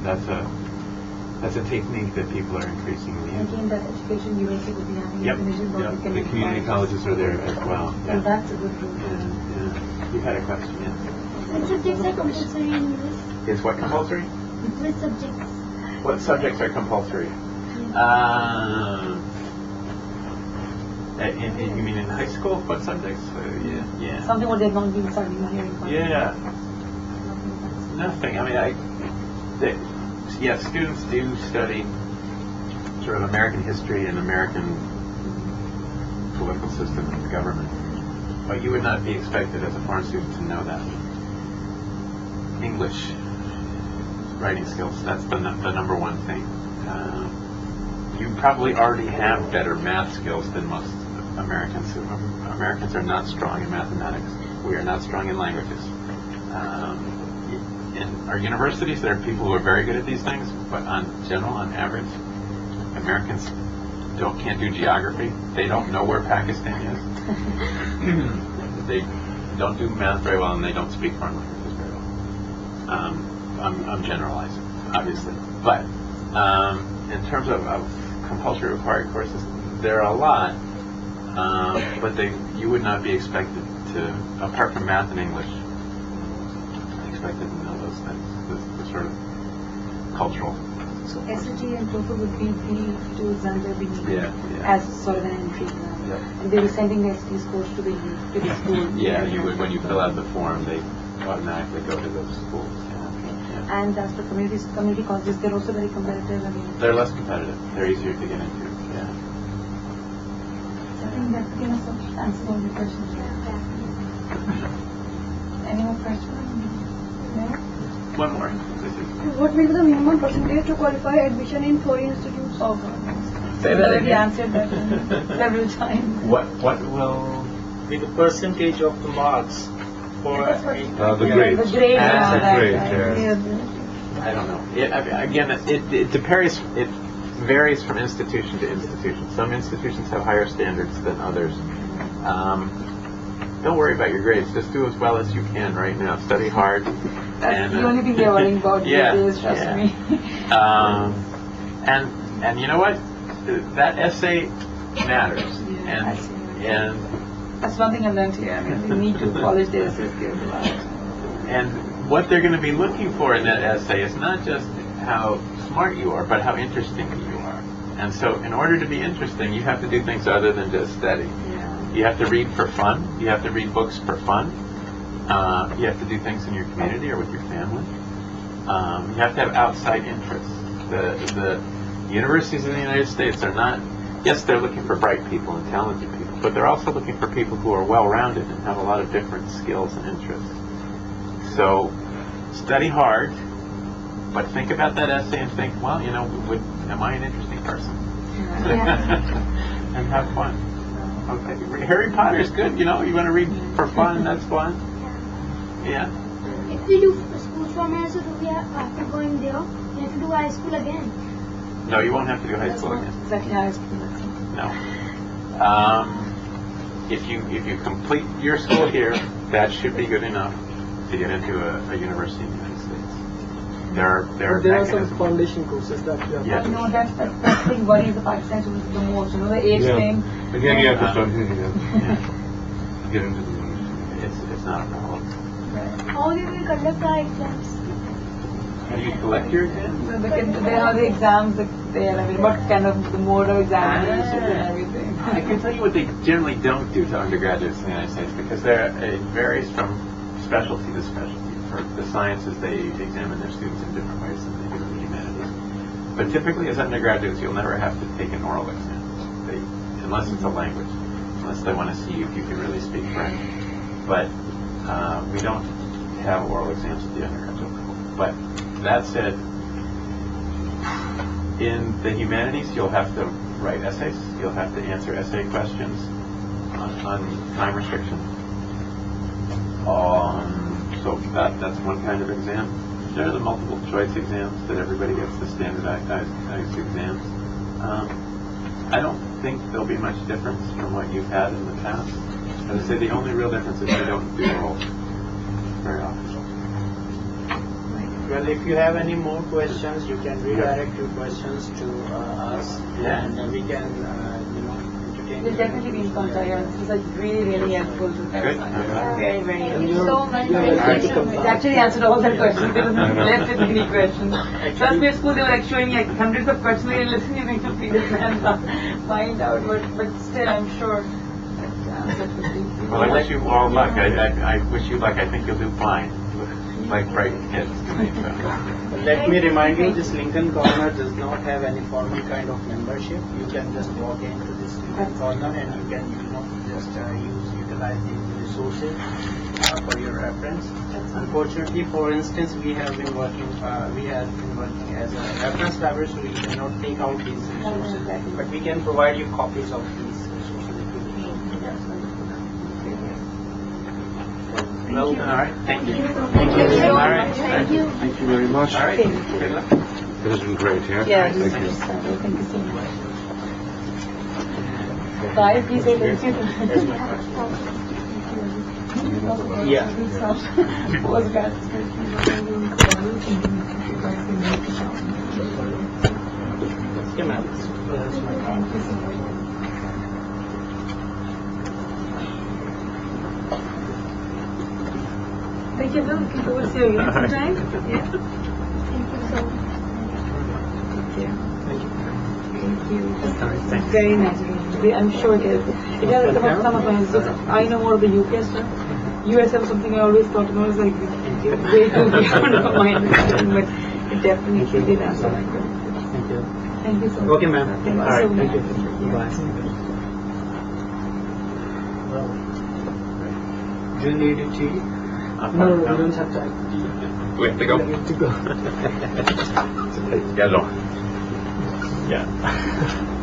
that's a technique that people are increasingly using. Again, that education university would be having information about the community colleges are there as well. Yeah. And that's a good route. Yeah. You had a question, yes? Which subjects are compulsory in English? Is what compulsory? Which subjects? What subjects are compulsory? You mean in high school? What subjects? Yeah. Something what they've not been studying here in college. Yeah. Nothing. I mean, students do study sort of American history and American political system and government, but you would not be expected as a foreign student to know that. English, writing skills, that's the number one thing. You probably already have better math skills than most Americans. Americans are not strong in mathematics. We are not strong in languages. In our universities, there are people who are very good at these things, but on average, Americans can't do geography. They don't know where Pakistan is. They don't do math very well, and they don't speak foreign languages very well. I'm generalizing, obviously, but in terms of compulsory required courses, there are a lot, but you would not be expected to, apart from math and English, expected to know those things, the sort of cultural. So SAT and TOEFL would be the two exams that we need as sort of an entry exam. Yeah. And they'll be sending the SAT scores to the school. Yeah, you would, when you fill out the form, they automatically go to those schools. Yeah. And as for community colleges, they're also very competitive. I mean, they're less competitive. They're easier to get into. Yeah. So I think that pretty much answers all your questions. Any more questions? No? One more. What will be the minimum percentage to qualify admission in foreign institutes? Oh, God. Say that already again. answered that several times. What will be the percentage of the marks for the grades? The grades. I don't know. It varies. It varies from institution to institution. Some institutions have higher standards than others. Don't worry about your grades. Just do as well as you can right now. Study hard. That's the only thing they're worrying about these days, trust me. And you know what? That essay matters. And that's one thing I learned here. I mean, we need to polish their essay skills a lot. And what they're going to be looking for in that essay is not just how smart you are, but how interesting you are. And so in order to be interesting, you have to do things other than just study. You have to read for fun. You have to read books for fun. You have to do things in your community or with your family. You have to have outside interests. The universities in the United States are not, yes, they're looking for bright people and talented people, but they're also looking for people who are well-rounded and have a lot of different skills and interests. So study hard, but think about that essay and think, well, am I an interesting person? And have fun. Okay. Harry Potter's good, you want to read for fun, that's fun. Yeah. If we do school from here, so do we after going there, we have to do high school again? No, you won't have to do high school again. Exactly high school. No. If you complete your school here, that should be good enough to get into a university in the United States. There are some foundation courses that you have. Yeah. No, that's the thing worries the Pakistan students the most. The age thing. Again, you have to start get into the university. It's not a problem. How do we conduct our exams? How do you collect your exams? So they have the exams, what kind of the mode of examination and everything. I can tell you what they generally don't do to undergraduates in the United States, because it varies from specialty to specialty. For the sciences, they examine their students in different ways than they do in the humanities. But typically, as undergraduates, you'll never have to take an oral exam, unless it's a language, unless they want to see if you can really speak French. But we don't have oral exams at the undergraduate level. But that said, in the humanities, you'll have to write essays. You'll have to answer essay questions on time restriction. So that's one kind of exam. There are the multiple choice exams that everybody gets, the standardized exams. I don't think there'll be much difference from what you've had in the past. As I say, the only real difference is they don't do orals very often. Well, if you have any more questions, you can redirect your questions to us, Yeah. and we can, entertain. We'll definitely be in contact. Yeah, this is really, really helpful to Good. Very, very Thank helpful. you so much. Thank you. It actually answered all their questions. There was not left with any questions. Trust me, at school they were like showing me like hundreds of questions. They listen, you make them feel it and find out. But still, I'm sure. Well, I wish you all luck. I wish you luck. I think you'll do fine. Like bright kids to me. So. Let me remind you, this Lincoln Corner does not have any formal kind of membership. You can just walk into this Lincoln Corner and you can, just utilize the resources for your reference. Unfortunately, for instance, we have been working as a reference library, so we cannot take out these resources, but we can provide you copies of these resources if you wish. Well, all right. Thank you. Thank you so All right. much. Thank you. Thank you very much. All right. Good luck. It has been great, yeah? Yeah, Thank you. Thank you so much. Bye, please say thank you. That's my question. Yeah. Okay, ma'am. That's my card. Thank you, Bill. Looking forward to seeing you next time. Yeah. Thank you so much. Thank you. Thank you. Thank you. It's very nice of you. I'm sure it is. It has some of my answers. I know more of the UK stuff. US was something I always thought was like way too beyond my understanding, but it definitely did answer my question. Thank you. Thank you so much. Okay, ma'am. Thank you All right. so Thank much. you. Bye. Well, do you need a tea? No, we don't have time. We have to go. We have to go. Yellow. Yeah.